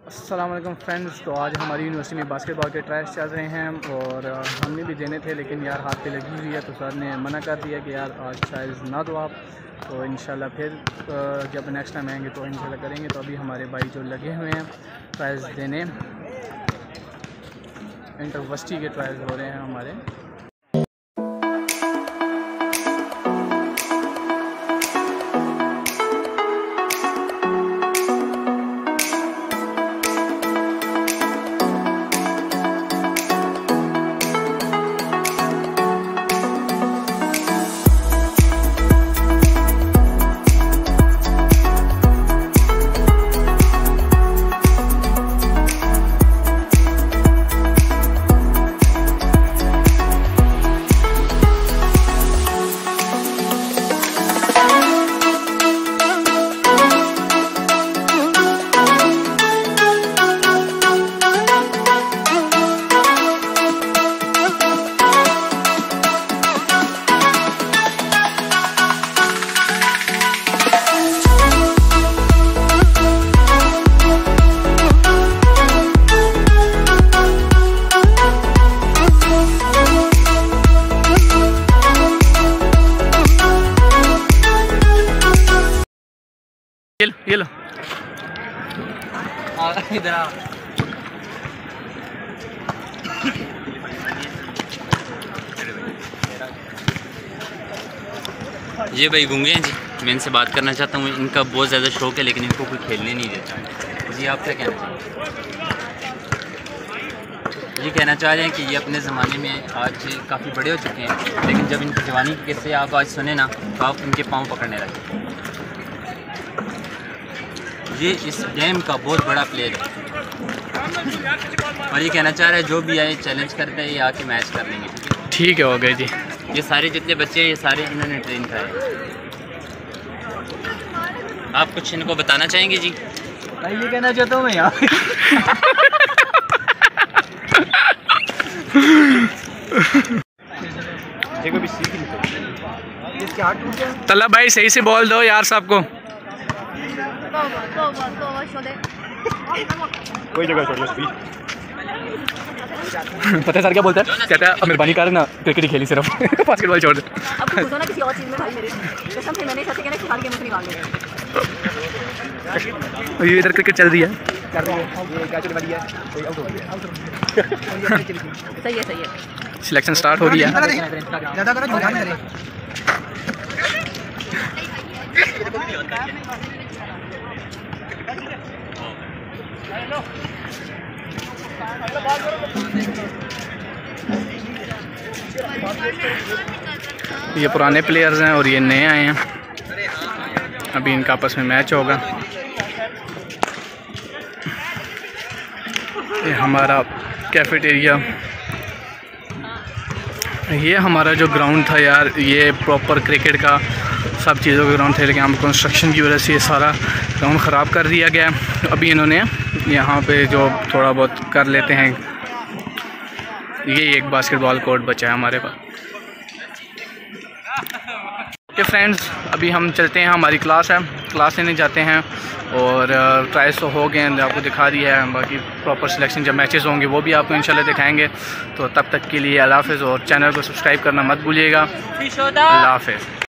अस्सलाम वालेकुम फ्रेंड्स। तो आज हमारी यूनिवर्सिटी में बास्केटबॉल के ट्रायल्स चल रहे हैं और हमने भी देने थे, लेकिन यार हाथ पे लगी हुई है तो सर ने मना कर दिया कि यार आज ट्रायल्स ना दो आप, तो इंशाल्लाह फिर जब नेक्स्ट टाइम आएंगे तो इंशाल्लाह करेंगे। तो अभी हमारे भाई जो लगे हुए हैं ट्रायल्स देने, इंटरवर्सिटी के ट्रायल्स हो रहे हैं हमारे। ये लो इधर आ। ये भाई गूंगे हैं जी, मैं इनसे बात करना चाहता हूँ। इनका बहुत ज़्यादा शौक़ है लेकिन इनको कोई खेलने नहीं देता। जी आप क्या कहना चाहेंगे? ये कहना चाह रहे हैं कि ये अपने ज़माने में आज काफ़ी बड़े हो चुके हैं, लेकिन जब इनकी जवानी के किस्से आप आज सुने ना तो आप इनके पाँव पकड़ने लगे। ये इस गेम का बहुत बड़ा प्लेयर है और ये कहना चाह रहा है जो भी आए चैलेंज करते हैं ये आके मैच कर लेंगे। ठीक है, हो गए जी। ये सारे जितने बच्चे हैं ये सारे इन्होंने ट्रेन कराए। आप कुछ इनको बताना चाहेंगे जी? ये कहना चाहता हूँ मैं यहाँ तलब भाई सही से बोल दो यार सबको। कोई जगह पता है सर क्या बोलता है? कहता है मेहरबानी कर ना क्रिकेट ही खेली सिर्फ बास्केटबॉल छोड़ दे। अब तो ना किसी और चीज़ में भाई मेरे कसम से मैंने कहना कि सारी गेम निकाल दे। ये इधर क्रिकेट चल रही है। सही है। सिलेक्शन स्टार्ट हो रही है। ये पुराने प्लेयर्स हैं और ये नए आए हैं। अभी इनका आपस में मैच होगा। ये हमारा कैफेटेरिया, ये हमारा जो ग्राउंड था यार, ये प्रॉपर क्रिकेट का सब चीज़ों का ग्राउंड था, लेकिन हम कंस्ट्रक्शन की वजह से ये सारा ग्राउंड ख़राब कर दिया गया। अभी इन्होंने यहाँ पे जो थोड़ा बहुत कर लेते हैं, ये एक बास्केटबॉल कोर्ट बचा है हमारे पास। ओके फ्रेंड्स, अभी हम चलते हैं, हमारी क्लास है, क्लास लेने जाते हैं और ट्रायल्स तो हो गए हैं, आपको दिखा दिया है। बाकी प्रॉपर सिलेक्शन जब मैचेस होंगे वो भी आपको इंशाल्लाह दिखाएंगे। तो तब तक के लिए अल्लाह हाफ़िज़ और चैनल को सब्सक्राइब करना मत भूलिएगा। अल्लाह हाफ़िज़।